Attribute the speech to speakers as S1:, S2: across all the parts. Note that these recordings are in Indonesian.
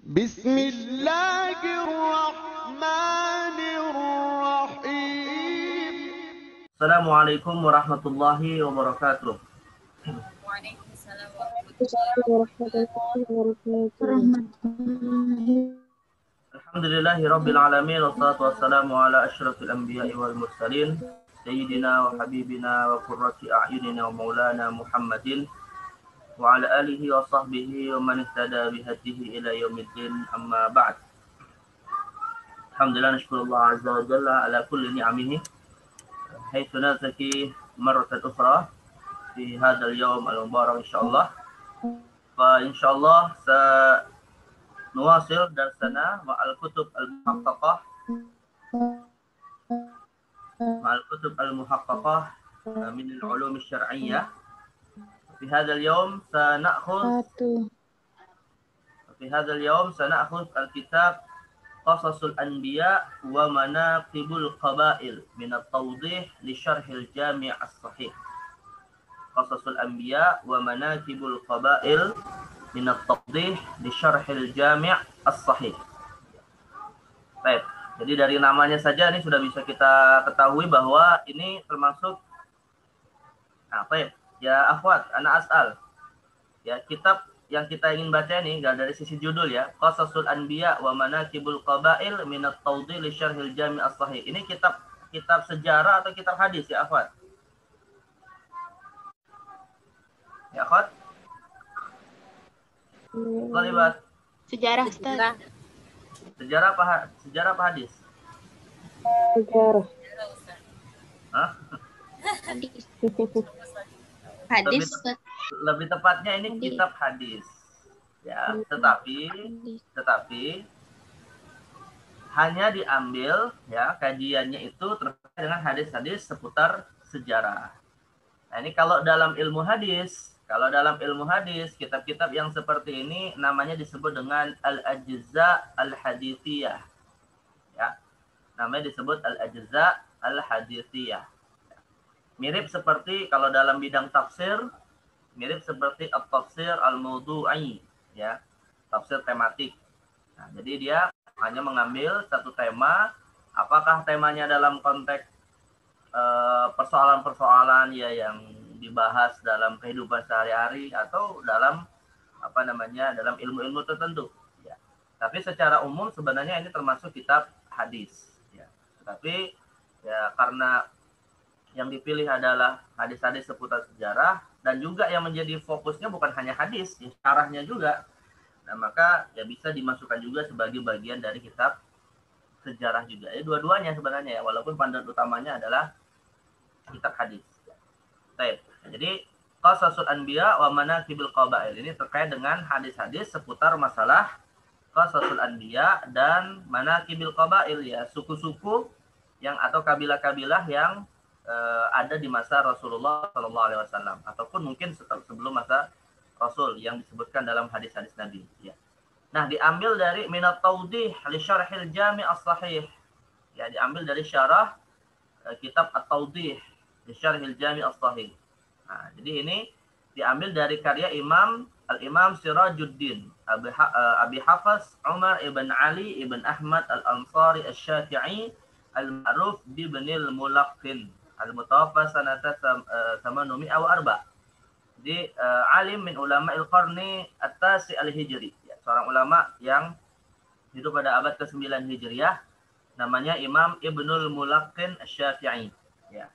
S1: بسم الله الرحمن الرحيم.
S2: Assalamualaikum warahmatullahi wabarakatuh.
S3: Waalaikumsalam
S4: warahmatullahi wabarakatuh.
S2: Alhamdulillahi rabbil alamin wassalatu wassalamu ala asyrafil anbiya'i wal mursalin sayyidina wa habibina wa qurrati a'yunina wa maulana Muhammadin wa ala alihi wa sahbihi wa man ihtada bihadihi ila yaumiddin, amma ba'd. Alhamdulillah, nashkurullah azza wa jalla ala kulli ni'amihi haitsu nazaki marratan ukhra fi hadzal yawm al-mubarak insyaallah. Fa insyaallah نواصل درسنا مع الكتب المحققة من العلوم الشرعية. في هذا اليوم سنأخذ الكتاب قصص الأنبياء ومناقب القبائل من التوضيح لشرح الجامع الصحيح. قصص الأنبياء ومناقب القبائل min at-tawdih li syarhil jami' as-sahih. Baik, jadi dari namanya saja ini sudah bisa kita ketahui bahwa ini termasuk ya akhwat, ana as'al. Ya, kitab yang kita ingin baca ini dari sisi judul ya, Qasasul Anbiya wa Manaqibul Qabail min at-tawdih li syarhil jami' as-sahih. Ini kitab sejarah atau kitab hadis ya akhwat? Ya akhwat? Kalimat
S4: Sejarah, Ustaz.
S2: Sejarah apa hadis?
S4: Sejarah.
S2: Hah?
S4: Hadis.
S2: Lebih tepatnya ini kitab hadis. Ya, tetapi hanya diambil ya kajiannya itu terkait dengan hadis-hadis seputar sejarah. Nah, ini kalau dalam ilmu hadis, kitab-kitab yang seperti ini namanya disebut dengan al-ajza al-hadithiyah. Ya. Namanya disebut al-ajza al-hadithiyah. Mirip seperti kalau dalam bidang tafsir, mirip seperti at-tafsir al-mawdu'i, ya. Tafsir tematik. Nah, jadi dia hanya mengambil satu tema, apakah temanya dalam konteks persoalan-persoalan ya yang dibahas dalam kehidupan sehari-hari atau dalam dalam ilmu-ilmu tertentu ya. Tapi secara umum sebenarnya ini termasuk kitab hadis ya. Tetapi ya karena yang dipilih adalah hadis-hadis seputar sejarah dan juga yang menjadi fokusnya bukan hanya hadis, ya, syarahnya juga. Nah, maka ya bisa dimasukkan juga sebagai bagian dari kitab sejarah juga. Dua-duanya sebenarnya ya, walaupun panduan utamanya adalah kitab hadis. Baik. Jadi Qasasul Anbiya wa Manaqibul Qabail ini terkait dengan hadis-hadis seputar masalah Qasasul Anbiya dan Manaqibul Qabail ya, suku-suku yang atau kabilah-kabilah yang ada di masa Rasulullah SAW ataupun mungkin sebelum masa Rasul yang disebutkan dalam hadis-hadis Nabi ya. Nah, diambil dari minat tawdih li syarhil jami' as-sahih. Ya, diambil dari syarah kitab at-tawdih li syarhil jami' as-sahih. Nah, jadi ini diambil dari karya Al-Imam Sirajuddin Abi Hafs Umar ibn Ali ibn Ahmad al-Ansari al-Syafi'i al-ma'ruf bibnil Mulaqqin al-mutawaffa sanata 804. Jadi alim min ulama al-qarni at-tasi al-hijri ya, seorang ulama yang hidup pada abad ke-9 Hijriah, namanya Imam Ibnul Mulaqqin Asy-Syafi'i ya.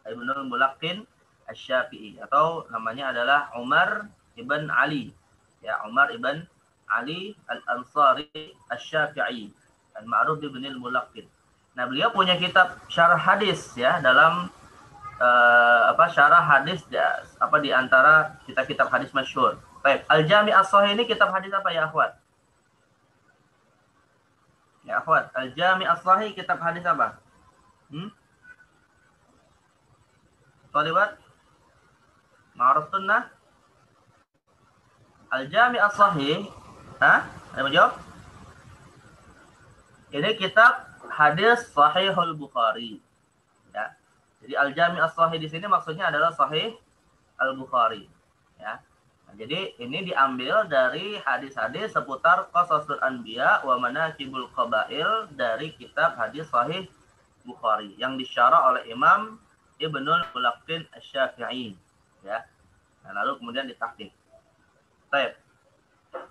S2: Ibnul Mulaqqin Asy-Syafi'i atau namanya adalah Umar ibn Ali ya, Umar ibn Ali al-Ansari Asy-Syafi'i al-ma'ruf ibnul Mulaqqin. Nah, beliau punya kitab syarah hadis ya, dalam syarah hadis ya, di antara kitab-kitab hadis masyhur. Baik, Al-Jami' as-Sahih ini kitab hadis apa ya akhwat? Ya akhwat, Al-Jami' as-Sahih kitab hadis apa? Talibat? Ma'raftuna? Al-Jami' as-Sahih, ada yang jawab? Ini kitab hadis Sahihul Bukhari. Ya. Jadi Al-Jami' as-Sahih di sini maksudnya adalah Sahih Al-Bukhari, ya. Jadi ini diambil dari hadis-hadis seputar Qasasul Anbiya wa Manaqibul Qabail dari kitab hadis Sahih Bukhari yang disyarah oleh Imam Ibnul Mulaqqin Asy-Syafi'i, ya. Nah, lalu kemudian ditahqiq. Baik.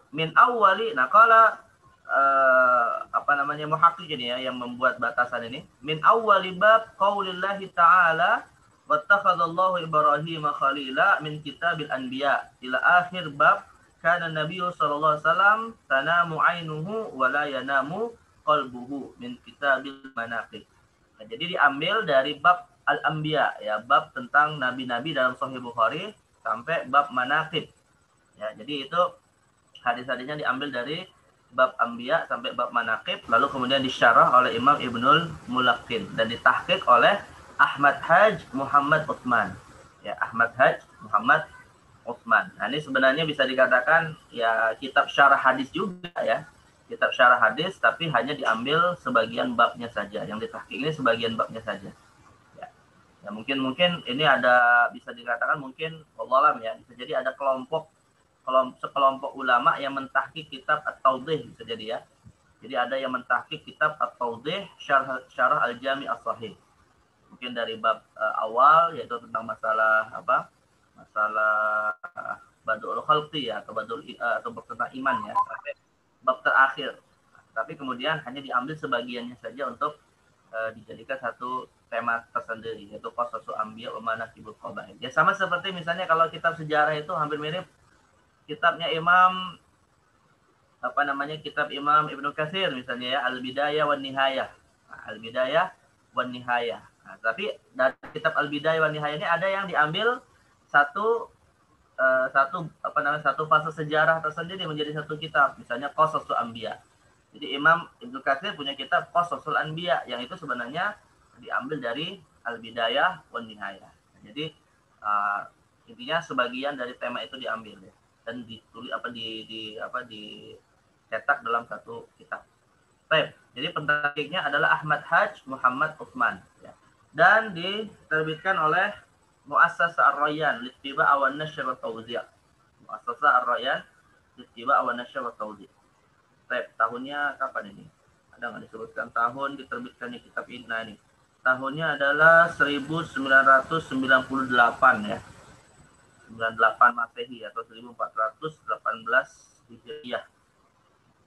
S2: Min awwali naqala muhaqqiq ini ya yang membuat batasan ini. Min awwali bab qaulillahi ta'ala wattakhadallahu Ibrahim khalila min kitabil anbiya ila akhir bab kana nabiyyu sallallahu alaihi wasallam tanamu ainuhu wa la yanamu qalbuhu min kitabil manaqib. Nah, jadi diambil dari bab al-anbiya ya, bab tentang nabi-nabi dalam Sahih Bukhari sampai bab manaqib. Ya, jadi itu hadis-hadisnya diambil dari bab anbiya sampai bab manaqib, lalu kemudian disyarah oleh Imam Ibnul Mulaqqin dan ditahqiq oleh Ahmad Haj Muhammad Utsman. Ya, Ahmad Haj Muhammad Utsman. Nah, ini sebenarnya bisa dikatakan ya kitab syarah hadis juga ya. Kitab syarah hadis tapi hanya diambil sebagian babnya saja. Yang ditahqiq ini sebagian babnya saja. Ya. Ya mungkin ini ada bisa dikatakan mungkin wallahualam ya, bisa jadi ada sekelompok ulama yang mentahqiq kitab At-Tawdih bisa jadi ya. Jadi ada yang mentahqiq kitab At-Tawdih syarah Al-Jami' As-Sahih. Mungkin dari bab awal yaitu tentang masalah Badul Khalqi ya, atau atau tentang iman ya, sampai bab terakhir. Tapi kemudian hanya diambil sebagiannya saja untuk dijadikan satu tema tersendiri yaitu Qasasul Anbiya wa Manaqibul Qabail. Ya sama seperti misalnya kalau kitab sejarah itu hampir mirip kitabnya kitab Imam Ibnu Katsir misalnya ya, Al-Bidayah wan Nihayah. Nah, Al-Bidayah wan Nihayah. Nah, tapi dari kitab Al-Bidayah wan Nihayah ini ada yang diambil satu fase sejarah tersendiri menjadi satu kitab, misalnya Qasasul Anbiya. Jadi Imam Ibnu Katsir punya kitab Qasasul Anbiya yang itu sebenarnya diambil dari Al-Bidayah wan Nihayah. Jadi intinya sebagian dari tema itu diambil ya, dan ditulis dicetak dalam satu kitab. Baik, jadi pentahqiqnya adalah Ahmad Haj Muhammad Utsman ya. Dan diterbitkan oleh Muassasah Ar-Rayyan Littiba' wan Nashr wa Tawzi'. Muassasah Ar-Rayyan Littiba' wan Nashr wa Tawzi'. Baik, tahunnya kapan ini? Ada nggak disebutkan tahun diterbitkannya kitab ini? Nah, ini tahunnya adalah 1998 ya. 98 Masehi atau 1418 Hijriah.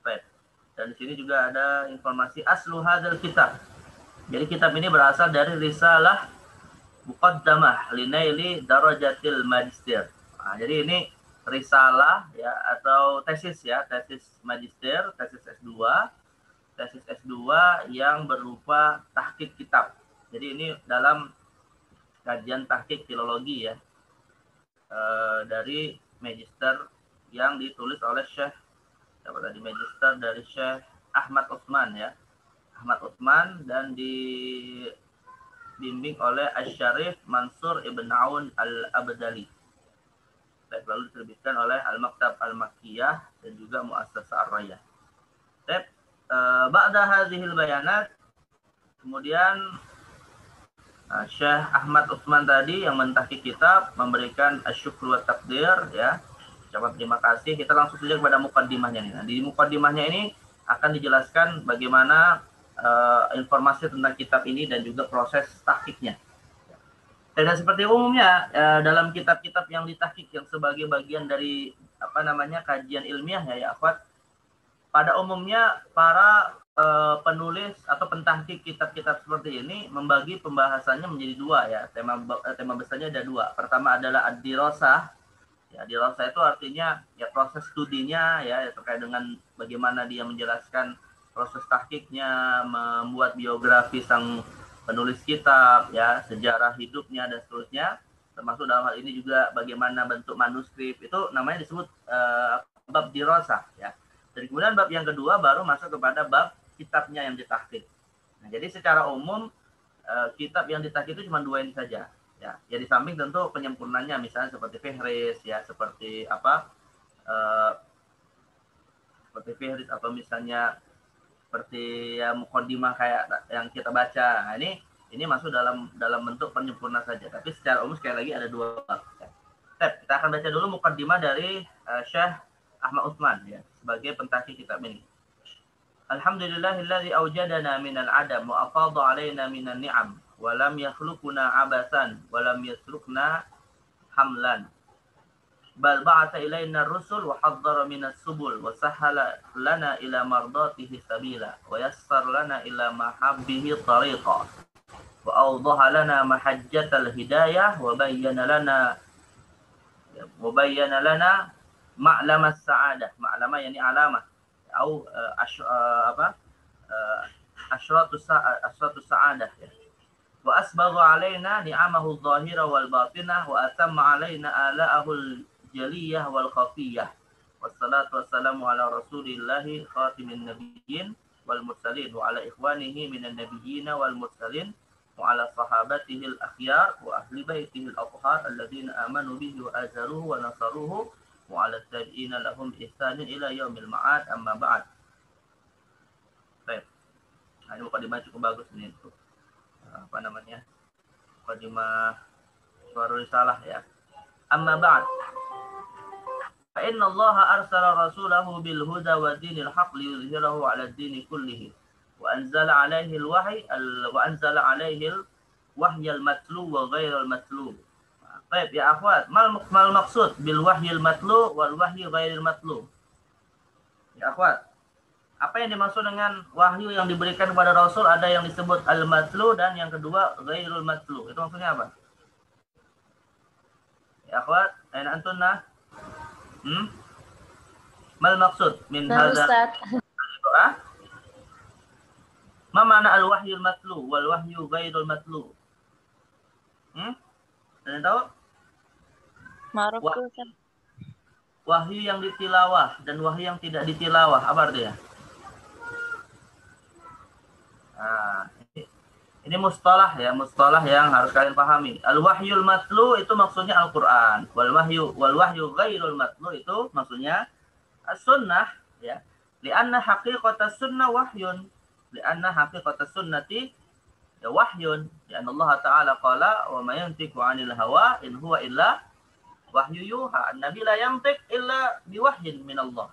S2: Baik. Dan di sini juga ada informasi aslu hadzal kitab. Jadi kitab ini berasal dari risalah Muqaddamah Linaili Darajatil Magister. Nah, jadi ini risalah ya atau tesis ya, tesis magister, tesis S2 yang berupa tahqiq kitab. Jadi ini dalam kajian tahqiq filologi ya. Dari magister yang ditulis oleh magister dari Syekh Ahmad Utsman ya. Ahmad Utsman dan dibimbing oleh Asy-Syarif Mansur Ibn Aun Al-Abdali. Lalu diterbitkan oleh Al-Maktab Al-Makkiyah dan juga Muassasah Ar-Rayyan. Ba'da hadhil bayanat, kemudian Syekh Ahmad Utsman tadi yang mentahqiq kitab memberikan asyukru wa takdir ya. Ucapan terima kasih. Kita langsung saja kepada muqaddimahnya nih. Nah, di muqaddimahnya ini akan dijelaskan bagaimana informasi tentang kitab ini dan juga proses tahqiqnya. Dan seperti umumnya dalam kitab-kitab yang ditahqiq yang sebagai bagian dari kajian ilmiah ya akhwat, pada umumnya para penulis atau pentahqiq kitab-kitab seperti ini membagi pembahasannya menjadi dua ya. Tema besarnya ada dua. Pertama adalah ad-dirasah. Ya, dirasah itu artinya ya proses studinya ya terkait dengan bagaimana dia menjelaskan proses tahqiqnya, membuat biografi sang penulis kitab ya, sejarah hidupnya dan seterusnya. Termasuk dalam hal ini juga bagaimana bentuk manuskrip, itu namanya disebut bab dirasah ya. Dan kemudian bab yang kedua baru masuk kepada bab kitabnya yang ditahqiq. Nah, jadi secara umum kitab yang ditahqiq itu cuma dua ini saja. Ya, di samping tentu penyempurnanya misalnya seperti fihris ya, seperti fihris atau misalnya seperti ya muqaddimah kayak yang kita baca. Nah, ini masuk dalam bentuk penyempurna saja. Tapi secara umum sekali lagi ada dua bab. Ya. Kita akan baca dulu mukaddimah dari Syekh Ahmad Utsman ya, sebagai pentahqiq kitab ini. Alhamdulillahilladzi awjadana minal adam wa afadha alaina minan ni'am wa lam yakhluqna abasan wa lam yatrukna hamlan bal ba'atha ilaina ar-rusul wa haddara minas subul wa sahhala lana ila mardatihi sabila wa yassar lana ila mahabbihi tariqa wa awdaha lana mahajjatal hidayah wa bayyana lana ma'lamas sa'adah. Ma'lama yani alamah atau asyratus sa'adah ya. Wa asbagha alaina ni'amahu adh-dhahira wal batinah wa atamma alaina ala'ahu al-jaliyah wal khafiyah. Wassalatu wassalamu ala rasulillahi khatimin nabiyyin wal mursalin wa ala ikhwanihi minan nabiyyin wal mursalin wa ala sahabatihi al-akhyar wa ahli baitihi al-athhar alladhina amanu bihi wa azaruhu wa nasaruhu wa ala tabi'ina lahum ihsanin ila yaumil ma'ad amma ba'd. Baik. Ini mukadimah cukup bagus ini untuk mukadimah suara risalah ya. Amma ba'd. Fa inna Allah arsala rasulahu bil huda wa dinil haqq liyudhhirahu 'ala ad-din kullihi wa anzala 'alaihi al-wahya al-matlu wa ghairal matlu. Baik ya akhwat, mal maksud bil wahyil matlu wal wahyi ghairil matlu. Ya akhwat, apa yang dimaksud dengan wahyu yang diberikan kepada Rasul? Ada yang disebut al matlu dan yang kedua ghairul matlu. Itu maksudnya apa? Ya akhwat, aina antunna? Mal maksud min hadza? Ma mana al wahyul matlu wal wahyu ghairul matlu? Ada tahu? Wahyu yang ditilawah dan wahyu yang tidak ditilawah, apa artinya? Nah, ini mustalah ya, mustalah yang harus kalian pahami. Al-wahyul matlu itu maksudnya Al-Qur'an. Wal wahyu ghairul matlu itu maksudnya as-sunnah ya. Li'anna haqiqatas sunnah wahyun. Li'anna haqiqatas sunnati ya wahyun. Ya Allah Ta'ala qala wa ma yantiqu 'anil hawa in huwa illa wahyu yuha. Nabi la yantiq illa biwahyin min Allah.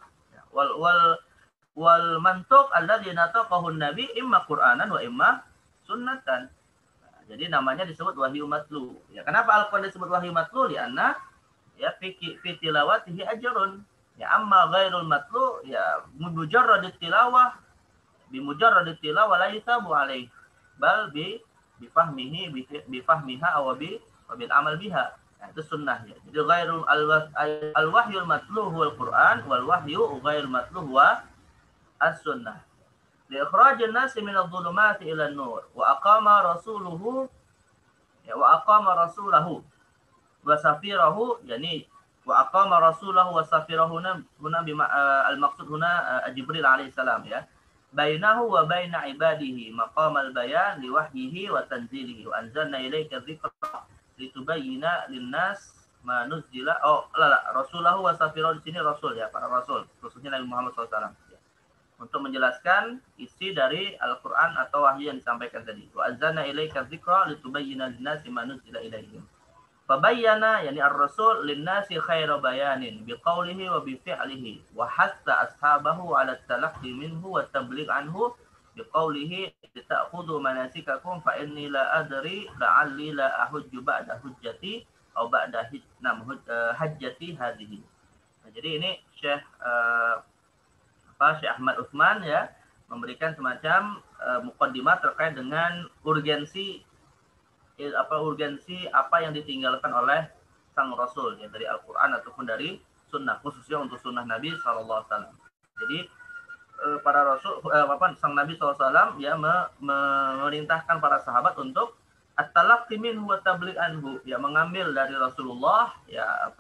S2: Wal mantuq alladzi nataqahu nabi imma Qur'anan wa imma sunnatan. Jadi namanya disebut wahyu matlu. Ya, kenapa Al-Qur'an disebut wahyu matlu? Lianna ya fi tilawatihi ajrun. Ya amma ghairul matlu ya mujarrad tilawah tilawah la yusabu alaih. Bal bifahmiha aw bil amal biha. Nah, itu sunnah ya. Jadi ghairul al-wahyul matlu huwal Qur'an wal wahyu ghairul matlu huwa as-sunnah. Li ikhrajin nasi min adh-dhulumati ila an-nur wa aqama rasulahu wa safirahu yani wa aqama rasulahu wa safirahu huna bima al-maqsud huna Jibril alaihi salam ya. Bainahu wa baina ibadihi maqamal bayan li wahyihi wa tanzilihi wa anzalna ilayka dzikra litubayyina linnas ma nuzila. Rasulahu wa safirahu, di sini rasul ya, para rasul, khususnya Nabi Muhammad SAW ya. Untuk menjelaskan isi dari Al-Qur'an atau wahyu yang disampaikan tadi. Wa anzalna ilayka dzikra litubayyina linnasi ma nuzila ilaihim. Fabayyana yani ar-rasul linnasi khaira bayanin biqaulihi wa bifi'lihi wa hatta ashabahu 'ala at-talaqqi minhu wa tabligh anhu biqaulihi ta'khudhu manasikakum fa inni la adri la'alli la ahujju ba'da hujjati atau ba'da hajjati hadhihi. Nah, jadi ini Syekh Syekh Ahmad Utsman ya memberikan semacam muqaddimah terkait dengan urgensi apa yang ditinggalkan oleh sang Rasul ya, dari Al-Qur'an ataupun dari sunnah, khususnya untuk sunnah Nabi SAW. Jadi para Rasul sang Nabi SAW ya memerintahkan para sahabat untuk at-talaqqi minhu wa tabligh anhu ya, mengambil dari Rasulullah ya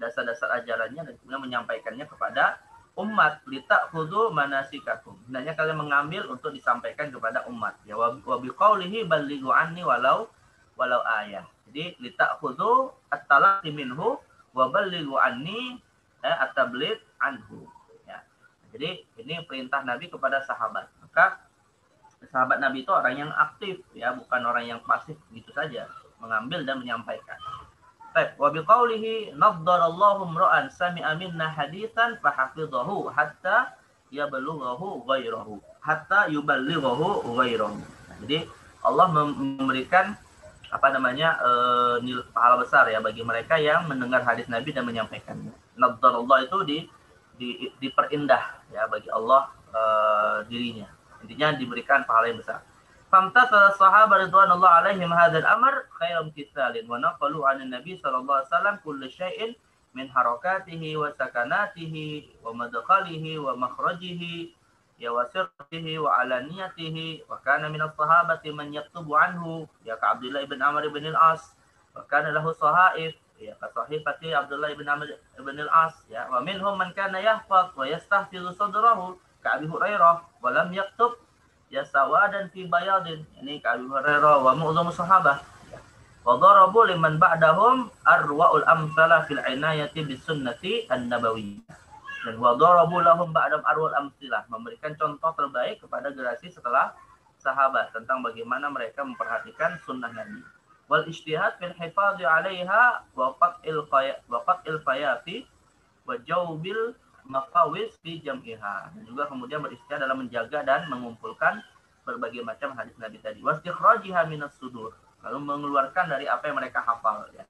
S2: dasar-dasar ajarannya dan kemudian menyampaikannya kepada umat. Litakhudhu manasikakum, hendaknya kalian mengambil untuk disampaikan kepada umat ya, wa biqaulihi ballighu anni walau ayah. Jadi litakhudhu at-talaqqi minhu wa ballighu anni at-tabligh anhu ya. Jadi ini perintah Nabi kepada sahabat. Maka sahabat Nabi itu orang yang aktif ya, bukan orang yang pasif gitu saja mengambil dan menyampaikan. Baik, wa biqaulihi naddarallahu imra'an sami'a minna haditsan fahafidhahu hatta yablughahu ghairahu. Hatta yuballighahu ghairahu. Jadi Allah memberikan pahala besar ya bagi mereka yang mendengar hadis Nabi dan menyampaikannya. Naddarallah itu diperindah ya bagi Allah dirinya. Intinya diberikan pahala yang besar. Famtasala sahabat ridwanullah alaihim hadzal amr khairam kithalin wa naqalu 'an nabi sallallahu alaihi wasallam kullu syai'in min harakatihi wa sakanatihi wa madkhalihi wa makhrajihi ya wa sirrihi wa alaniyatihi wa kana min as-sahabati man yaktubu anhu ya ka Abdullah ibn Amr ibn al-As wa kana lahu sahaif ya ka sahifati Abdullah ibn Amr ibn al-As ya wa minhum man kana yahfaz wa yastahfizu sadrahu ka Abi Hurairah wa lam yaktub ya sawadan fi bayadin ini ka Abi Hurairah wa mu'dhamu sahabah wa darabu liman ba'dahum arwa'ul amsala fil inayati bis sunnati an-nabawiyyah dan wa darabu lahum ba'dam arwa'ul amsilah memberikan contoh terbaik kepada generasi setelah sahabat tentang bagaimana mereka memperhatikan sunnah Nabi wal ijtihad fil hifadhi 'alaiha wa qat'il fayafi wa jawbil maqawis fi jam'iha dan juga kemudian beristihad dalam menjaga dan mengumpulkan berbagai macam hadis Nabi tadi wastikhrajiha minas sudur lalu mengeluarkan dari apa yang mereka hafal ya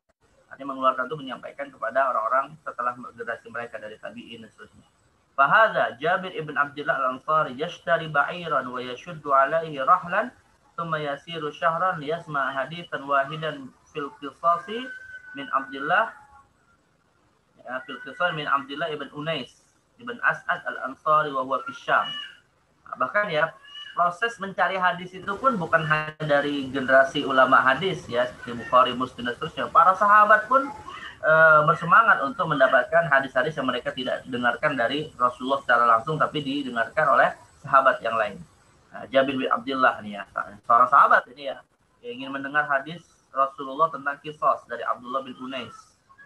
S2: artinya mengeluarkan itu menyampaikan kepada orang-orang setelah generasi mereka dari tabi'in dan seterusnya fahadza Jabir ibn Abdullah al-Ansari yashtari ba'iran wa yashuddu alaihi rahlan thumma yasiru syahran liyasma haditsan wahidan fil qisasi min Abdullah fil qisas min Abdullah ibn Unais ibn As'ad al-Ansari wa huwa fi Syam. Bahkan ya proses mencari hadis itu pun bukan hanya dari generasi ulama hadis ya seperti Bukhari, Muslim dan seterusnya. Para sahabat pun bersemangat untuk mendapatkan hadis-hadis yang mereka tidak dengarkan dari Rasulullah secara langsung tapi didengarkan oleh sahabat yang lain. Jabir bin Abdullah nih ya, seorang sahabat ini ya yang ingin mendengar hadis Rasulullah tentang qisas dari Abdullah bin Unais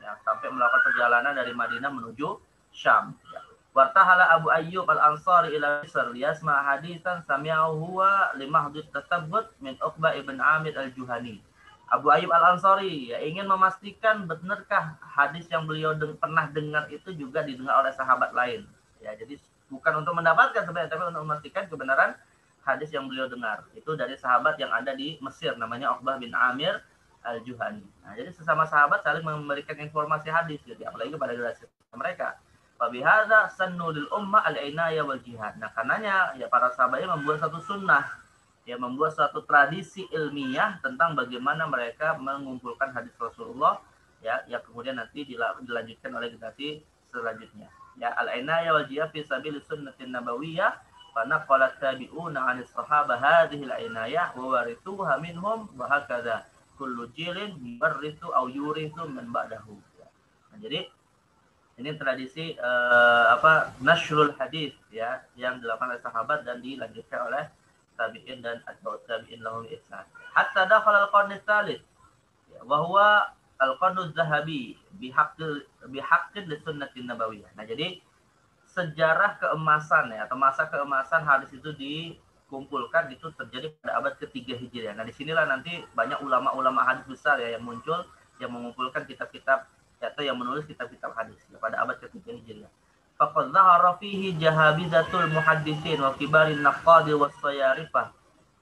S2: ya, sampai melakukan perjalanan dari Madinah menuju Syam. Ya. Wartahala Abu Ayyub al-Ansari ila Misr liyasma haditsan sami'ahu huwa limahdud tasabbut min Uqbah ibn Amir al-Juhani. Abu Ayyub al-Ansari ya, ingin memastikan benarkah hadis yang beliau pernah dengar itu juga didengar oleh sahabat lain. Ya, jadi bukan untuk mendapatkan sebenarnya tapi untuk memastikan kebenaran hadis yang beliau dengar. Itu dari sahabat yang ada di Mesir namanya Uqbah bin Amir al-Juhani. Nah, jadi sesama sahabat saling memberikan informasi hadis gitu, apalagi kepada generasi mereka. Fabihadza sannu lil ummah al-inayah wal jihad. Nah, karenanya ya para sahabatnya membuat satu sunnah, ya membuat satu tradisi ilmiah tentang bagaimana mereka mengumpulkan hadis Rasulullah ya yang kemudian nanti dilanjutkan oleh generasi selanjutnya. Ya al-inayah wal jihad fi sabilis sunnatin nabawiyyah fa naqalat tabi'una 'anis sahabah hadhihi al-inayah wa warithuha minhum wa hakadha kullu jilin yurithu aw yurithu man ba'dahu. Nah, jadi ini tradisi nashrul hadis ya yang dilakukan oleh sahabat dan dilanjutkan oleh tabi'in dan atba'ut tabi'in lahum ihsan. Hatta dakhala al-qarn ats-tsalits wa huwa al-qarn adz-dzahabi bihaqqin li sunnatin nabawiyyah. Nah, jadi sejarah keemasan ya atau masa keemasan hadis itu dikumpulkan itu terjadi pada abad ke-3 Hijriah. Nah, disinilah nanti banyak ulama-ulama hadis besar ya yang muncul yang mengumpulkan kitab-kitab atau yang menulis kitab-kitab hadis ya, pada abad ke-3 Hijriah. Faqad dhahara fihi jahabizatul muhadditsin wa kibarin naqadi was sayarifah.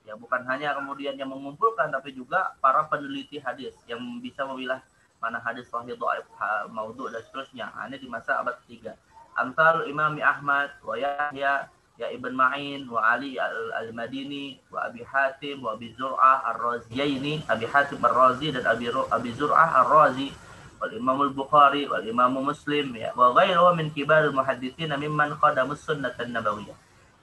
S2: Ya, bukan hanya kemudian yang mengumpulkan tapi juga para peneliti hadis yang bisa memilah mana hadis sahih, dhaif, maudhu dan seterusnya. Ini di masa abad ke-3. Amsal Imam Ahmad wa Yahya ya Ibn Ma'in wa Ali al-Madini wa Abi Hatim wa Abi Zur'ah ar-Raziyaini, Abi Hatim ar-Razi dan Abi Zur'ah ar-Razi wal Imam al-Bukhari wal Imam Muslim ya wa ghairuhu min kibar al-muhadditsin mimman qadamus sunnah an-nabawiyyah.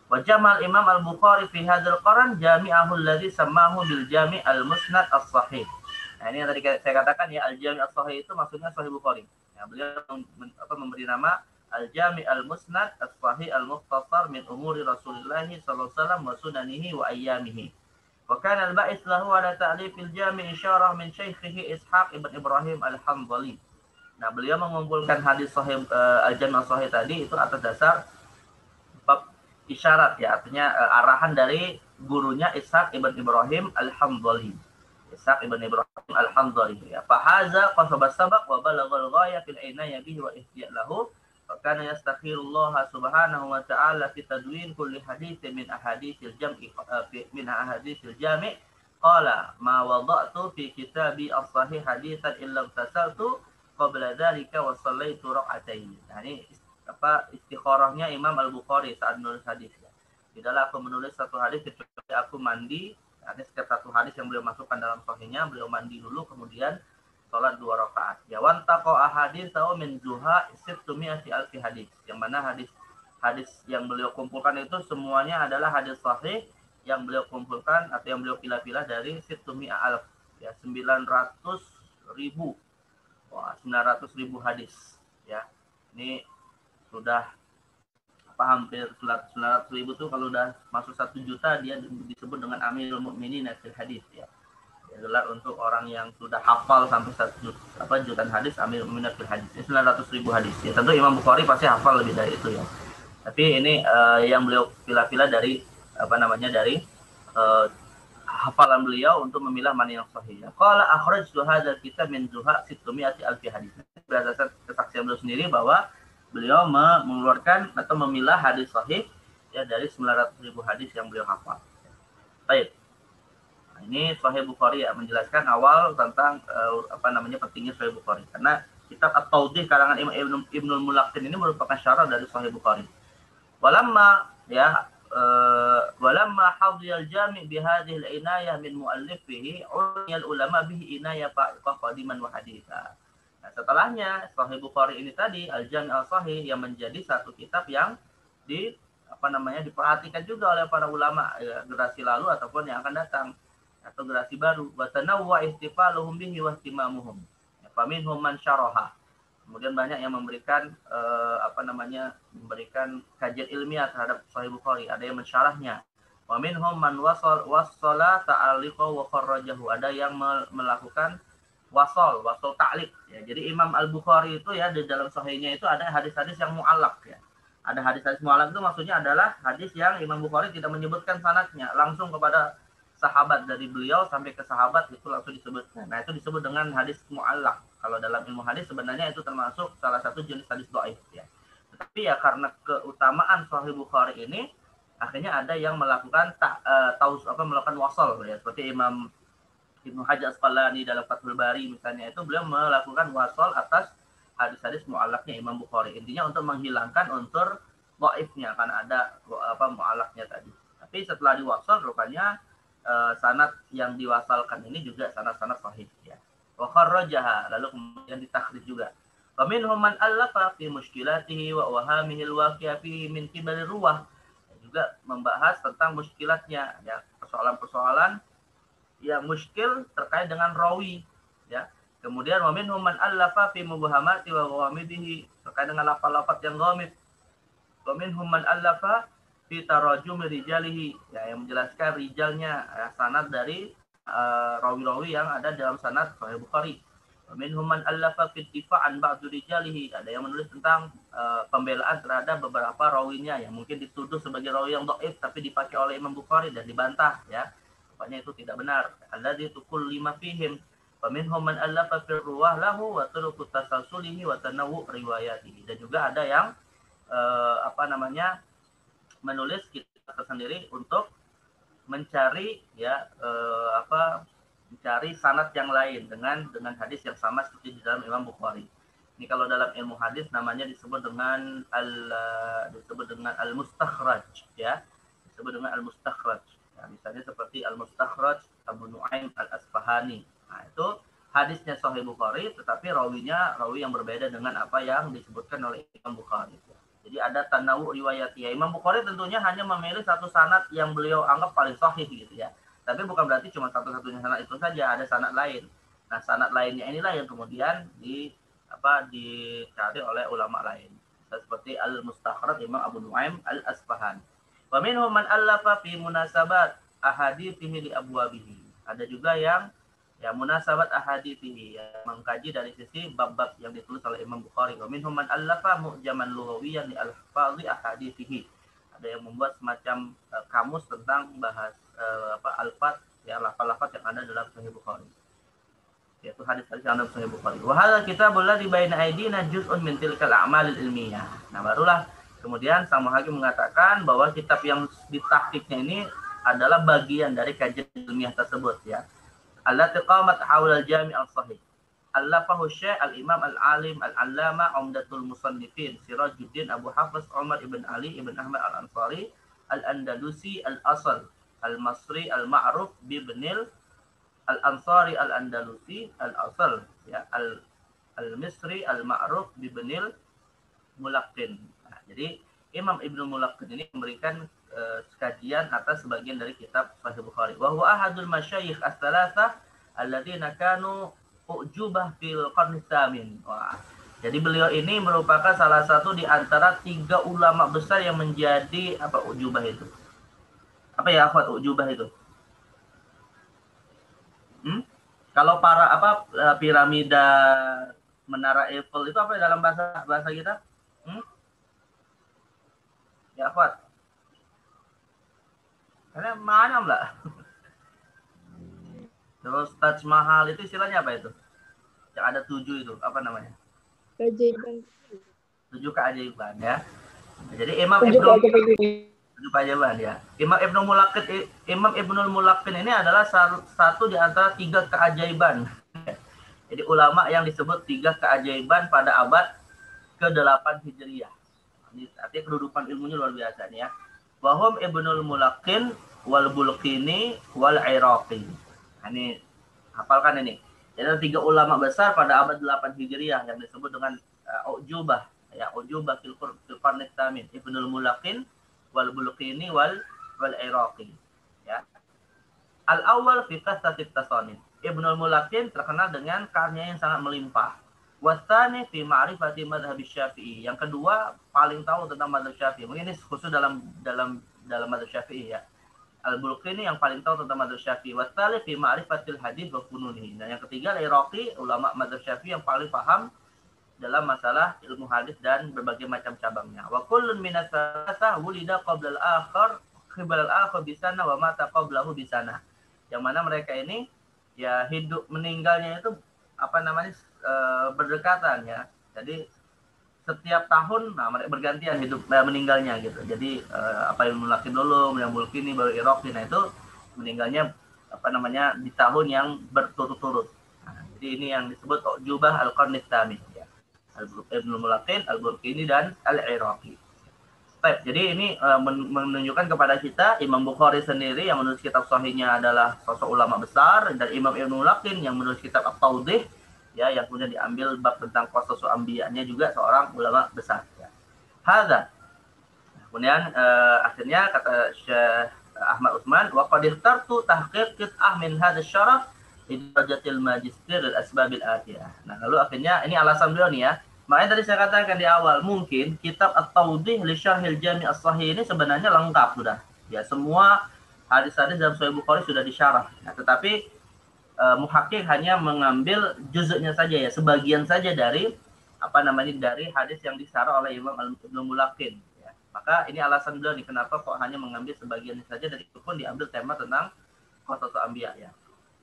S2: Wa jamal Imam al-Bukhari fi hadzal qarn jami'ahu alladhi sammahu bil Jami' al-Musnad as-Sahih. Nah, ini yang tadi saya katakan ya al-Jami' as-Sahih itu maksudnya Sahih Bukhari. Ya, beliau memberi nama al-Jami' al-Musnad as-Sahih al-Mukhtasar min umuri Rasulullah sallallahu alaihi wasallam wa sunanihi wa ayyamihi. وكان البائس له على تأليف الجامع إشارة من شيخه إسحاق ibn Ibrahim al-Hanbali. Nah, beliau mengumpulkan hadis sahih al-Jami' as-Sahih tadi itu atas dasar bab isyarat ya, artinya arahan dari gurunya Ishaq ibn Ibrahim al-Hanbali. Ishaq ibn Ibrahim al-Hanzali ya. Fahaza qasaba sabaq wa balaghal ghaya fil inaya bihi wa ihtiya lahu wa kana yastaghfirullah subhanahu wa ta'ala fi tadwin kulli hadits min ahaditsil jam'i min ahaditsil jami' qala ma wada'tu fi kitabi as-sahih haditsan illa tasaltu qabla dzalika wa shallaitu rak'atain. Nah, ini istikharahnya Imam Al-Bukhari saat menulis hadis ya. Tidaklah aku menulis satu hadis kecuali aku mandi. Ada setiap satu hadis yang beliau masukkan dalam sahihnya, beliau mandi dulu kemudian sholat 2 rakaat. Ya wantaqo ahadits atau min zuha 600 alfi hadis. Yang mana hadis yang beliau kumpulkan itu semuanya adalah hadis sahih yang beliau kumpulkan atau yang beliau pilah-pilah dari 600 alf ya 900.000. Wah, 900.000 hadis ya. Ini sudah hampir 900.000 tuh kalau udah masuk 1 juta dia disebut dengan Amirul Mukminin fil hadis ya. Adalah untuk orang yang sudah hafal sampai 1 jutaan hadis, Amirul Mukminin fil hadis. Ini 900.000 hadis. Ya, tentu Imam Bukhari pasti hafal lebih dari itu ya. Tapi ini yang beliau pilah-pilah dari dari hafalan beliau untuk memilah mana yang sahih. Qala akhrajtu hadzal kitab min zuha 600 alfi hadis. Berdasarkan kesaksian beliau sendiri bahwa beliau mengeluarkan atau memilah hadis sahih ya dari 900.000 hadis yang beliau hafal. Baik. Nah, ini Sahih Bukhari ya menjelaskan awal tentang pentingnya Sahih Bukhari. Karena kitab At-Tawdih karangan Imam Ibnul Mulaqin ini merupakan syarah dari Sahih Bukhari. Walamma hadhiyal jami' bi hadhihi al-inayah min mu'allifihi uliyal ulama bihi inayah fa'iqah qadiman wa haditha. Nah, setelahnya Sahih Bukhari ini tadi Al-Jami' Al-Sahih yang menjadi satu kitab yang diperhatikan juga oleh para ulama ya, generasi lalu ataupun yang akan datang atau generasi baru. Wa tanawwa istifaluhum bihi wa ihtimamuhum. Ya, faminhum man syaraha. Kemudian banyak yang memberikan memberikan kajian ilmiah terhadap Sahih Bukhari, ada yang mensyarahnya. Wa minhum man wassala ta'alliqa wa kharrajahu. Ada yang melakukan wasol ta'liq ya. Jadi Imam Al-Bukhari itu ya di dalam sahihnya itu ada hadis-hadis yang mu'allaq ya. Ada hadis-hadis mu'allaq itu maksudnya adalah hadis yang Imam Bukhari tidak menyebutkan sanadnya, langsung kepada sahabat dari beliau sampai ke sahabat itu langsung disebutkan. Nah, itu disebut dengan hadis mu'allaq. Kalau dalam ilmu hadis sebenarnya itu termasuk salah satu jenis hadis dhaif ya. Tetapi ya karena keutamaan Sahih Bukhari ini akhirnya ada yang melakukan melakukan wasol ya, seperti Imam Ibnu Hajar Asqalani dalam Fathul Bari misalnya itu beliau melakukan wasol atas hadis-hadis mu'allaqnya Imam Bukhari. Intinya untuk menghilangkan unsur dhaifnya karena ada mu'allaqnya tadi. Tapi setelah diwasol rupanya sanad yang diwasalkan ini juga sanad-sanad sahih ya. Wa kharrajaha lalu kemudian ditakhrij juga. Wa minhum man allafa fi mushkilatihi wa wahamihi alwaqi'a fihi min qibali ruwah. Juga membahas tentang muskilatnya ya, persoalan-persoalan yang muskil terkait dengan rawi ya. Kemudian wa minhum man allafa fi mubhamati wa ghamidihi terkait dengan lafaz-lafaz yang ghamid. Wa minhum man allafa fi tarajum rijalihi ya, yang menjelaskan rijalnya ya, sanad dari rawi-rawi yang ada dalam sanad Sahih Bukhari. Wa minhum man allafa fi difa'an ba'd rijalihi, ada yang menulis tentang pembelaan terhadap beberapa rawinya yang mungkin dituduh sebagai rawi yang dhaif tapi dipakai oleh Imam Bukhari dan dibantah ya. Itu tidak benar. Alladzi tukul lima fihim. Wa minhum man allafa fi ruwah lahu wa turuqu tasalsulihi wa tanawwu riwayatihi. Dan juga ada yang menulis kitab tersendiri untuk mencari ya mencari sanad yang lain dengan hadis yang sama seperti di dalam Imam Bukhari. Ini kalau dalam ilmu hadis namanya disebut dengan al-mustakhraj ya. Disebut dengan al-mustakhraj. Nah, misalnya seperti Al-Mustakhraj Abu Nu'aim Al-Asfahani. Nah, itu hadisnya Sahih Bukhari, tetapi rawinya rawi yang berbeda dengan apa yang disebutkan oleh Imam Bukhari. Jadi ada tanawu riwayatnya. Imam Bukhari tentunya hanya memilih satu sanad yang beliau anggap paling sahih gitu ya. Tapi bukan berarti cuma satu-satunya sanad itu saja, ada sanad lain. Nah, sanad lainnya inilah yang kemudian dicari oleh ulama lain. Seperti Al-Mustakhraj Imam Abu Nu'aim Al-Asfahani. Wa minhum man allafa fi munasabat ahadithihi li abwabihi. Ada juga yang munasabat ahadithihi, yang mengkaji dari sisi bab-bab yang ditulis oleh Imam Bukhari. Wa minhum man allafa mu'jaman lughawiyyan li alfazi ahadithihi. Ada yang membuat semacam kamus tentang bahas alfaz ya lafaz-lafaz yang ada dalam Sahih Bukhari, yaitu hadis-hadis yang ada dalam Sahih Bukhari. Wa hadza kitabul ladzi baina aydina juz'un min tilkal a'malil ilmiyah. Nah, barulah kemudian Sang Muhakim mengatakan bahwa kitab yang ditahqiqnya ini adalah bagian dari kajian ilmiah tersebut ya. Allati qamat haula al-jami' al-sahih. Allafahu Syekh al-Imam al-Alim al-Allama Umdatul Musannifin Sirajuddin Abu Hafiz Umar ibn Ali ibn Ahmad al-Ansari al-Andalusi al-Asl al-Masri al-Ma'ruf bibnil al-Ansari al-Andalusi al-Asl ya, al-Misri al-Ma'ruf bibnil Mulaqqin. Nah, jadi Imam Ibnu Mulaqqin ini memberikan kajian atas sebagian dari kitab Sahih Bukhari. Wa huwa ahadul masyayikh as-salasa alladziina kanu ujubah fil qarni tsamin. Wah. Jadi beliau ini merupakan salah satu di antara 3 ulama besar yang menjadi apa ujubah itu? Apa ya akhwat ujubah itu? Kalau para piramida menara Eiffel itu apa dalam bahasa kita? Ya akhwat. Karena mana lah. Terus Taj Mahal itu istilahnya apa itu? Yang ada 7 itu, apa namanya?
S4: Keajaiban.
S2: 7 keajaiban ya. Jadi Imam Ibnu 7 keajaiban ya. Imam Ibnu Mulaqqin ini adalah satu di antara 3 keajaiban. Jadi ulama yang disebut 3 keajaiban pada abad ke-8 Hijriah. Ini artinya kedudukan ilmunya luar biasa nih ya. Wahum Ibnul Mulaqqin wal Bulqini wal Iraqi. Nah, ini hafalkan ini. Jadi ada 3 ulama besar pada abad 8 Hijriah yang disebut dengan ujubah ya, ujubah fil qarni tsamin, Ibnul Mulaqqin wal Bulqini wal Iraqi ya. Al-awwal fi qassatit tasanif. Ibnul Mulaqqin terkenal dengan karya yang sangat melimpah. Wasani fi ma'rifati madhhab Syafi'i. Yang kedua paling tahu tentang mazhab Syafi'i. Mungkin ini khusus dalam mazhab Syafi'i ya. Al-Bulqini yang paling tahu tentang mazhab Syafi'i. Wasali fi ma'rifatil hadis wa fununihi. Dan yang ketiga Al-Iraqi, ulama mazhab Syafi'i yang paling paham dalam masalah ilmu hadis dan berbagai macam cabangnya. Wa kullun minas salasah wulida qabla al-akhar qibla al-akhar bisana wa mata qablahu bisana. Yang mana mereka ini ya hidup meninggalnya itu berdekatan ya. Jadi setiap tahun mereka bergantian hidup meninggalnya gitu. Jadi yang Mulaqqin dulu, yang Bulqini baru Iraqi. Nah itu meninggalnya di tahun yang berturut-turut. Nah, jadi ini yang disebut ujubah al-qarni tsami ya. Ibnu Mulaqqin, Al-Bulqini dan Al-Iraqi. Baik, jadi ini menunjukkan kepada kita Imam Bukhari sendiri yang menulis kitab sahihnya adalah sosok ulama besar, dan Imam Ibnu Mulaqqin yang menulis kitab At-Tawdih ya, yang kemudian diambil bab tentang qasasul anbiya-nya juga seorang ulama besar ya. Hadza. Kemudian akhirnya kata Syekh Ahmad Utsman, wa qad ikhtartu tahqiq qit'ah min hadha syaraf li darajatil magister al-asbabil atiyah. Nah, lalu akhirnya ini alasan beliau nih ya. Makanya tadi saya katakan di awal, mungkin kitab At-Tawdih li Syarhil Jami' As-Sahih ini sebenarnya lengkap sudah. Ya, semua hadis-hadis dalam Sahih Bukhari sudah disyarah. Nah, tetapi muhakkik hanya mengambil juzuknya saja ya, sebagian saja dari dari hadis yang disyarah oleh Imam Ibnu Mulaqqin ya. Maka ini alasan beliau nih kenapa kok hanya mengambil sebagian saja, dan itu pun diambil tema tentang qasasul anbiya ya.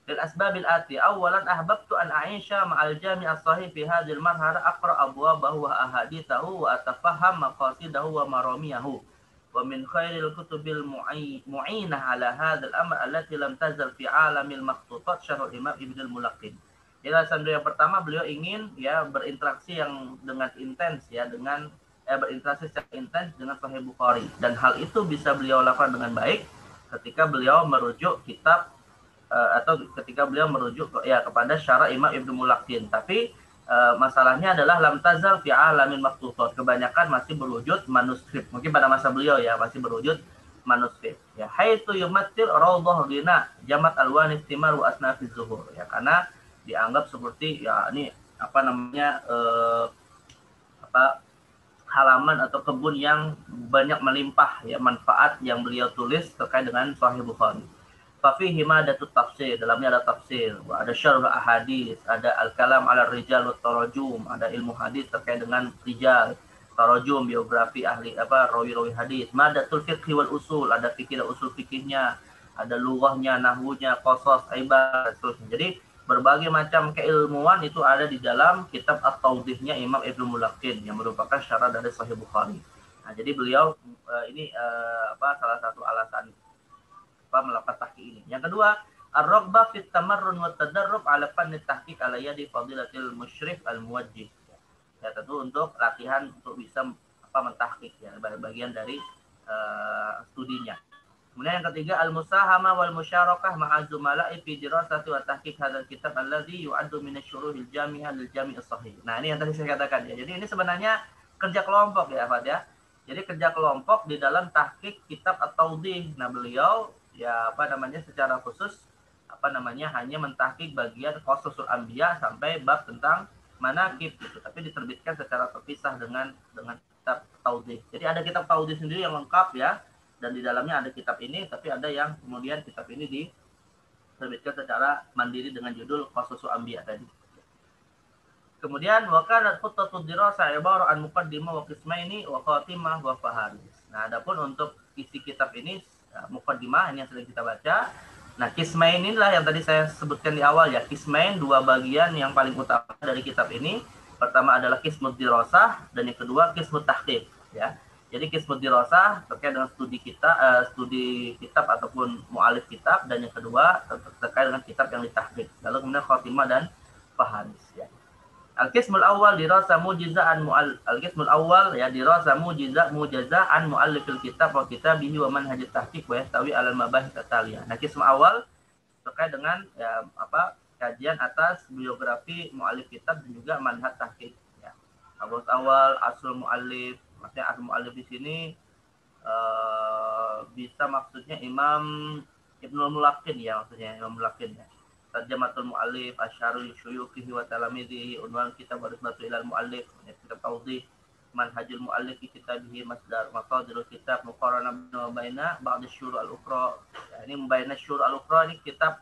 S2: Lil asbabil ati, awalan ahbabtu an a'isha ma'al jami' as-sahih fi hadhil marhala aqra abwabahu wa ahadithahu wa atafaham maqasidahu wa maramiyahu wa min khairil kutubil mu'inah ala hadzal amr allati lam tazal fi alamil makhtutat syarh Imam Ibnu Mulaqqin. Jadi alasan beliau yang pertama, beliau ingin ya berinteraksi yang dengan intens ya, dengan berinteraksi secara intens dengan Sahih Bukhari, dan hal itu bisa beliau lakukan dengan baik ketika beliau merujuk kitab atau ketika beliau merujuk ya kepada syarah Imam Ibnu Mulaqqin. Tapi masalahnya adalah lam tazal fi alamin maktutat, kebanyakan masih berwujud manuskrip. Mungkin pada masa beliau ya masih berwujud manuskrip ya. Haitsu yumattil rawdah ghina jamat alwan istimar wa asnafiz zuhur ya, karena dianggap seperti ya ini halaman atau kebun yang banyak melimpah ya manfaat yang beliau tulis terkait dengan Sahih Bukhari. Fafihi madatut tafsir, dalamnya ada tafsir, ada syarh ahadits, ada al-kalam ala rijal wa tarajum, ada ilmu hadis terkait dengan rijal, tarajum, biografi ahli rawi-rawi hadis, madatul fiqh wal usul, ada fikih dan usul fikihnya, ada lughahnya, nahwunya, qasas, ibarat, dan seterusnya. Jadi berbagai macam keilmuan itu ada di dalam kitab At-Tawdihnya Imam Ibnu Mulaqin yang merupakan syarah dari Sahih Bukhari. Nah, jadi beliau ini salah satu alasan melakukan tahqiq ini. Yang kedua, ar-raghbah fit tamarrun wa tadarrub ala fanni tahqiq ala yadi fadilatil musyrif al-muwajjih. Ya, tentu untuk latihan untuk bisa mentahqiq ya, bagian dari studinya. Kemudian yang ketiga, al-musahama wal musyarakah ma'a zumala'i fi dirasati wa tahqiq hadzal kitab alladzi yu'addu min asy-syuruhil jami'ah lil jami' as-sahih. Nah, ini yang tadi saya katakan ya. Jadi ini sebenarnya kerja kelompok ya, Fad ya. Jadi kerja kelompok di dalam tahqiq kitab At-Tawdih. Nah, beliau ya secara khusus hanya mentahqiq bagian Qasasul Anbiya sampai bab tentang manaqib gitu. Tapi diterbitkan secara terpisah dengan kitab Tawdih. Jadi ada kitab Tawdih sendiri yang lengkap ya, dan di dalamnya ada kitab ini, tapi ada yang kemudian kitab ini diterbitkan secara mandiri dengan judul Qasasul Anbiya tadi. Kemudian wa kanat khuttatud dirasah ibarat an muqaddimah wa qismaini wa khatimah wa faharis. Nah, adapun untuk isi kitab ini muqaddimah ini yang sering kita baca. Nah, qismain inilah yang tadi saya sebutkan di awal ya. Qismain, dua bagian yang paling utama dari kitab ini. Pertama adalah qismud dirasah dan yang kedua qismut tahqiq ya. Jadi qismud dirasah terkait dengan studi kitab ataupun mu'alif kitab, dan yang kedua terkait dengan kitab yang ditahqiq. Lalu kemudian khatimah dan faharis ya. Al-qismul awal dirasa mujizaan al-qismul awal ya dirasa mujizaan muallifil kitab wa kitabihi wa manhajit tahqiq wa yastawi 'alal mabahith tataliyah. Nah, qism awal terkait dengan ya kajian atas biografi muallif kitab dan juga manhaj tahqiq ya. Awal asal muallif, maksudnya asal muallif di sini bisa maksudnya Imam Ibnu Mulaqin ya, maksudnya Imam Mulaqin ya. Tarjamatul muallif, asyarul syuyukhihi wa talamidhihi, unwan kitab barisbatu ilal muallif, kitab Tawdih, manhajul muallif fi kitabihi, masdar maqadirul kitab, muqarana baina ba'd asy-syurur al-ukhra. Ya, ini baina asy-syurur al-ukhra ini kitab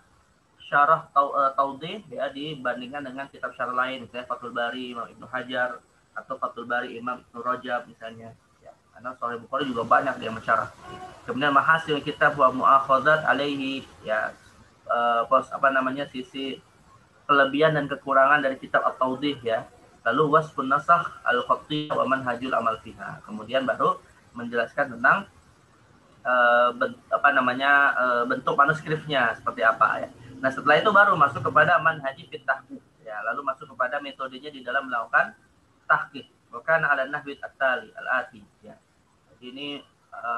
S2: syarah Tawdih ya, dibandingkan dengan kitab syarah lain, misalnya Fathul Bari Imam Ibnu Hajar atau Fathul Bari Imam Ibnu Rajab misalnya. Ya, karena Sahih Bukhari juga banyak yang mensyarah. Kemudian mahasil kitab wa mu'akhadzat alaihi ya, sisi kelebihan dan kekurangan dari kitab At-Tawdih ya. Lalu wasfun nasakh al-khattiyah wa manhajul amal fiha. Kemudian baru menjelaskan tentang bentuk manuskripnya seperti apa ya. Nah, setelah itu baru masuk kepada manhaji fit tahqiq ya, lalu masuk kepada metodenya di dalam melakukan tahqiq. Bukan ala nahwi at-tali al-ati ya. Jadi ini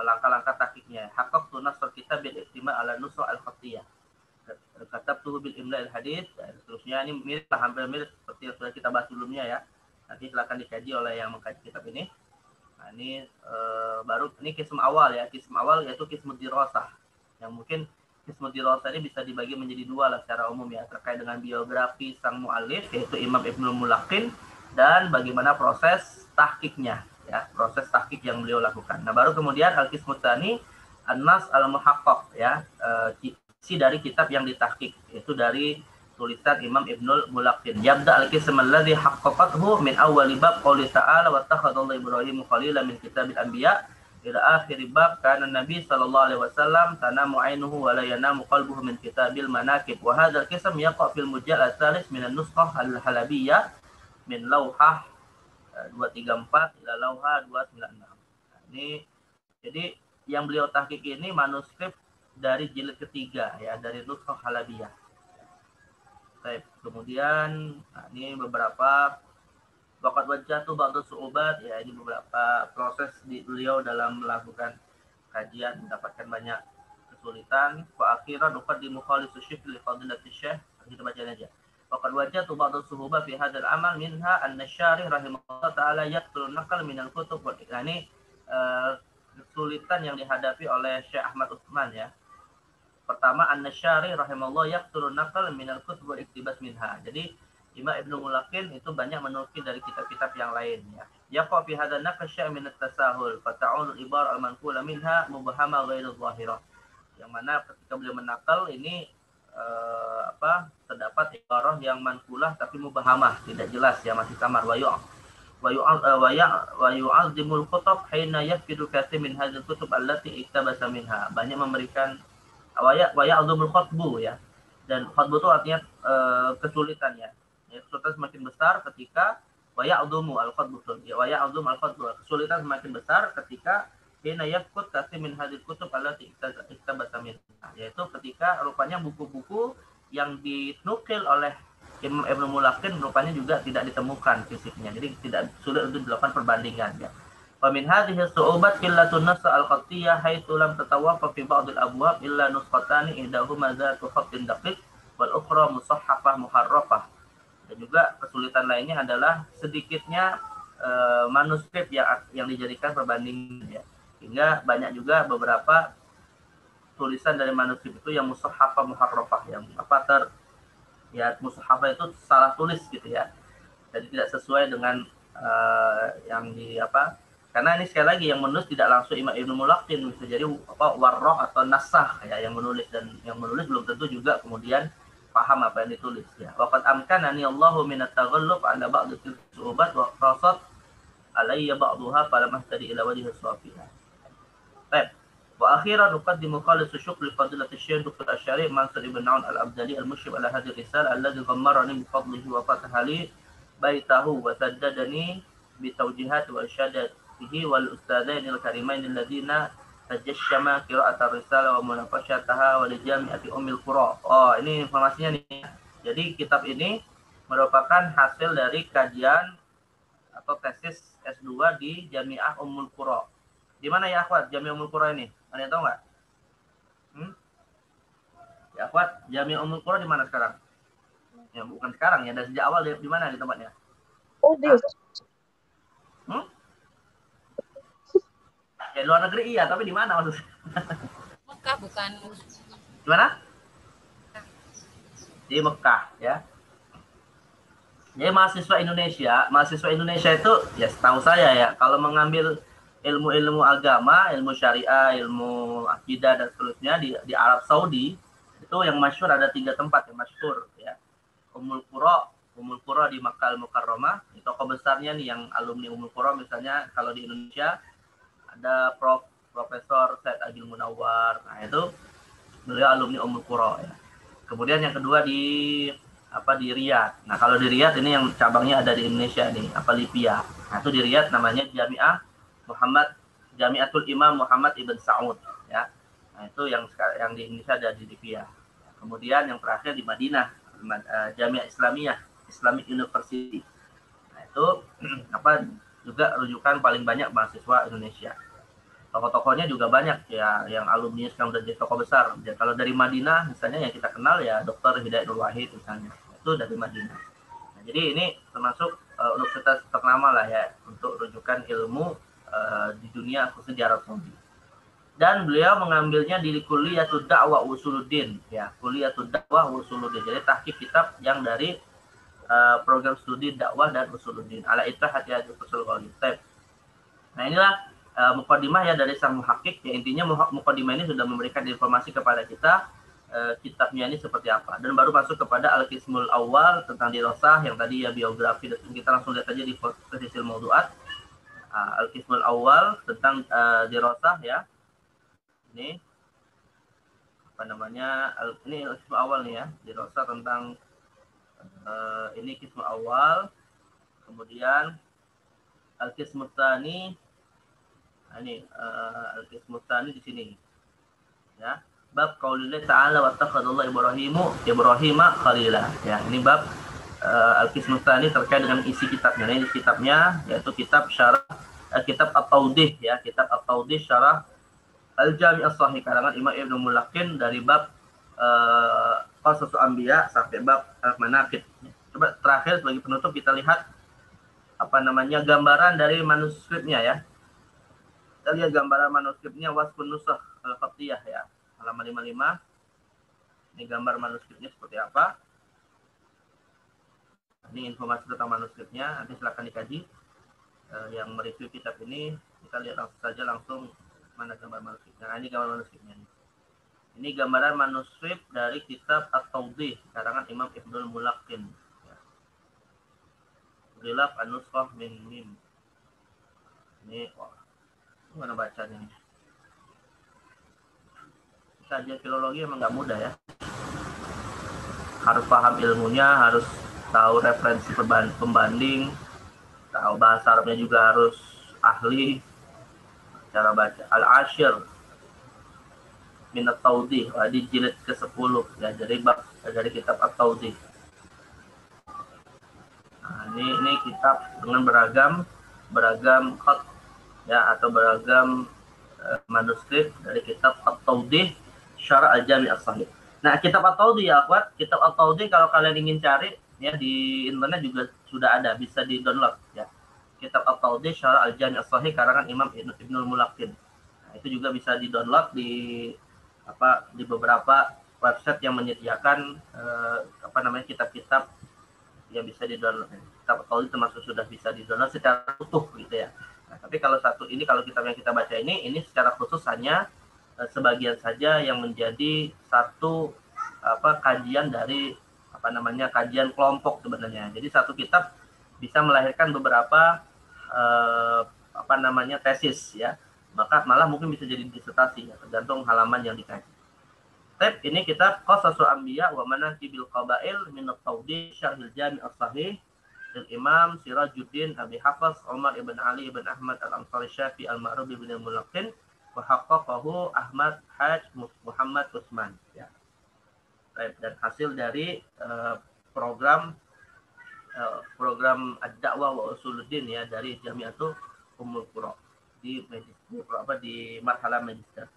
S2: langkah-langkah tahqiqnya. Haqqaqtu nasr kitab bil ihtima ala nusra al-khattiyah. Katabtuhu bil imla al hadits, dan seterusnya. Ini hampir mirip seperti yang sudah kita bahas sebelumnya ya. Nanti silakan dikaji oleh yang mengkaji kitab ini. Nah, ini baru ini qism awal ya. Qism awal yaitu qismud dirasah. Yang mungkin qismud dirasah ini bisa dibagi menjadi dua lah secara umum ya, terkait dengan biografi sang muallif yaitu Imam Ibnu Mulaqin dan bagaimana proses tahqiqnya ya, proses tahqiq yang beliau lakukan. Nah, baru kemudian al-qismut tsani an-nas al-muhaqqaq ya, isi dari kitab yang ditahqiq, itu dari tulisan Imam Ibnu Mulaqin. Yabda al-qism alladhi haqqaqathu min awwali bab qouli ta'ala wa takhadallahu Ibrahim khalilan min kitabil anbiya ila akhir bab kana Nabi sallallahu alaihi wasallam tanamu ainuhu wa la yanamu qalbuhu min kitabil manaqib. Wa hadzal qism yaqa fil mujal al-thalith min an-nuskhah al-halabiyyah min lauhah 234 ila lauhah 296. Nah, ini jadi yang beliau tahqiq ini manuskrip dari jilid ketiga ya, dari Nuskhah Halabiyah. Baik, kemudian ini beberapa waqad wajjahtu ba'd su'ubat ya, ini beberapa proses di beliau dalam melakukan kajian, mendapatkan banyak kesulitan. Wa akhiran uqaddimu khalisu syekh li fadilati syekh, kita baca aja. Waqad wajjahtu ba'd su'ubat fi hadzal amal minha an-nasyari rahimahullah ta'ala yaqtul naqal min al-kutub wa ini kesulitan yang dihadapi oleh Syekh Ahmad Utsman ya. Pertama, an-nasyari rahimahullah yaqtulun naqal minal kutub wal iktibas minha. Jadi Imam Ibnu Mulaqin itu banyak menukil dari kitab-kitab yang lain ya. Yaqa fi hadzal naqal syai' min at-tasahul fa ta'unu al-ibar al-manqula minha mubhama ghairu dhahira. Yang mana ketika beliau menakal ini terdapat ibarah yang manqulah tapi mubhamah, tidak jelas ya, masih samar. Wa yu'azzimul kutub hina yafidu katsir min hadzal kutub allati iktabasa minha. Banyak memberikan wa ya'dhumul khatbu ya. Dan khatbu itu artinya kesulitan ya. Kesulitan semakin besar ketika wa ya'dhumu al-khatbu. Wa ya'dhum al-khatbu. Kesulitan semakin besar ketika hina yafqut kasih min hadil kutub allati iktabata minha. Yaitu ketika rupanya buku-buku yang dinukil oleh Imam Ibnu Mulakin rupanya juga tidak ditemukan fisiknya. Jadi tidak sulit untuk dilakukan perbandingan ya. Wa min hadhihi su'ubat qillatun nass al-khattiyah haitsu lam tatawaqqaf fi ba'd al-abwab illa nusqatani ihdahuma zatu khattin daqiq wal ukhra musahhafah muharrafah. Dan juga kesulitan lainnya adalah sedikitnya manuskrip yang dijadikan perbandingan ya. Hingga banyak juga beberapa tulisan dari manuskrip itu yang musahhafah muharrafah, yang musahhafah itu salah tulis gitu ya. Jadi tidak sesuai dengan yang karena ini sekali lagi yang menulis tidak langsung Imam Ibnu Mulakin, bisa jadi warrah atau nasah ya yang menulis, dan yang menulis belum tentu juga kemudian paham apa yang ditulis ya. Waqad amkanani Allahu min at-taghallub ala ba'd as-su'ubat wa rasat alayya ba'daha falam ahtadi ila wajhi as-safiha. Baik. Wa akhiran uqaddimu khalis syukr li fadilati Syekh Dr. Asy-Syarih Mansur Ibn Aun Al-Abdali al-Mushrif ala hadhihi risalah alladhi ghammarani bi fadlihi wa fataha li baitahu wa saddadani bi tawjihat wa irsyadatihi wal ustadain al-karimain alladziina tajashshama qira'at ar-risalah wa munaqashataha wa li jami'ati Ummul Qura. Oh, ini informasinya nih. Jadi kitab ini merupakan hasil dari kajian atau tesis S2 di Jami'ah Ummul Qura. Di mana ya akhwat Jami'ah Ummul Qura ini? Ada yang tahu nggak? Ya akhwat, Jami'ah Ummul Qura di mana sekarang? Ya bukan sekarang ya, dari sejak awal di mana di tempatnya?
S4: Oh, di
S2: Ya luar negeri iya, tapi di mana maksudnya?
S3: Mekah bukan.
S2: Di mana? Di Mekah ya. Jadi mahasiswa Indonesia itu ya setahu saya ya, kalau mengambil ilmu-ilmu agama, ilmu syariah, ilmu akidah dan seterusnya di Arab Saudi itu yang masyhur ada 3 tempat yang masyhur ya. Ummul Qura di Makkah Al-Mukarramah, di tokoh besarnya nih yang alumni Ummul Qura misalnya kalau di Indonesia ada Profesor Said Agil Munawar. Nah, itu beliau alumni Ummul Qura ya. Kemudian yang kedua di Riyadh. Nah, kalau di Riyadh ini yang cabangnya ada di Indonesia nih, Lipia. Nah, itu di Riyadh namanya Jami'atul Imam Muhammad Ibn Saud ya. Nah, itu yang di Indonesia ada di Libya. Kemudian yang terakhir di Madinah, Jami'ah Islamiyah, Islamic University. Nah, itu juga rujukan paling banyak mahasiswa Indonesia. Tokoh-tokohnya juga banyak ya, yang alumni sekarang udah jadi tokoh besar. Ya, kalau dari Madinah misalnya yang kita kenal ya Dr. Hidayatul Wahid misalnya, itu dari Madinah. Nah, jadi ini termasuk universitas ternama lah ya untuk rujukan ilmu di dunia, khususnya di Arab Saudi. Dan beliau mengambilnya di Kuliyatud Da'wah Usuluddin ya, Kuliyatud Da'wah Usuluddin. Jadi tahqiq kitab yang dari program studi dakwah dan usuluddin ala ittihad usul ghalib. Nah, inilah muqaddimah ya dari sang muhakkik ya. Intinya muqaddimah ini sudah memberikan informasi kepada kita kitabnya ini seperti apa, dan baru masuk kepada al-qismul awal tentang dirasah yang tadi ya biografi, dan kita langsung lihat aja di posisil maudu'at. Al-qismul awal tentang dirasah ya. Ini ini qismul awal nih ya, dirasah tentang ini qismul awal. Kemudian al-qismut tsani, ini al-qismut tsani di sini ya, bab qaulillah ta'ala wattakhadallahu Ibrahima khalila ya. Ini bab al-qismut tsani terkait dengan isi kitabnya. Nah, ini kitabnya yaitu kitab syarah kitab at-taudih ya, kitab at-taudih syarah al-Jami' as-Sahih karangan Imam Ibnu Mulakin dari bab Qasasul Anbiya sampai bab Manaqib. Coba terakhir sebagai penutup kita lihat gambaran dari manuskripnya ya. Kita lihat gambaran manuskripnya, wasfun nusakh al-khattiyah ya, halaman 55. Ini gambar manuskripnya seperti apa. Ini informasi tentang manuskripnya, nanti silakan dikaji. Yang mereview kitab ini kita lihat langsung mana gambar manuskripnya. Nah, ini gambar manuskripnya. Ini gambaran manuskrip dari kitab At-Taudih karangan Imam Ibnul Mulakin. Rilaf an-nuskhah min mim. Ini mana bacanya nih? kajian filologi emang nggak mudah ya. Harus paham ilmunya, harus tahu referensi pembanding, tahu bahasa Arabnya juga harus ahli. Cara baca Al-Ashir Minat Taudih di jilid ke-10 ya, dari kitab At-Taudih. Nah, ini kitab dengan beragam khat ya, atau beragam manuskrip dari kitab At-Taudih Syarah Al-Jami' As-Sahih. Nah, kitab At-Taudih ya akhwat, kitab At-Taudih kalau kalian ingin cari ya di internet juga sudah ada, bisa di-download ya. Kitab At-Taudih Syarah Al-Jami' As-Sahih karangan Imam Ibnul Mulaqin. Nah, itu juga bisa di-download di beberapa website yang menyediakan kitab-kitab yang bisa di-download. Kitab At-Taudih termasuk sudah bisa di-download secara utuh gitu ya. Nah, tapi kalau kitab yang kita baca ini secara khusus hanya sebagian saja yang menjadi satu kajian dari kajian kelompok sebenarnya. Jadi satu kitab bisa melahirkan beberapa tesis ya. Maka malah mungkin bisa jadi disertasi ya, tergantung halaman yang dikaji. Tab ini kitab Qasasul Anbiya wa Manaqibil Qabail min At-Taudih Syarhil Jami' As-Sahih dari Imam Sirajuddin Abi Hafs Umar ibn Ali ibn Ahmad Al-Ansari Syafi'i Al-Ma'ruf ibn Al-Mulaqin wa haqqaqahu Ahmad Haj Muhammad Utsman ya. Dan hasil dari program Ad-Da'wah wa Usuluddin ya, dari Jami'atul Ummul Qura di marhalah magister.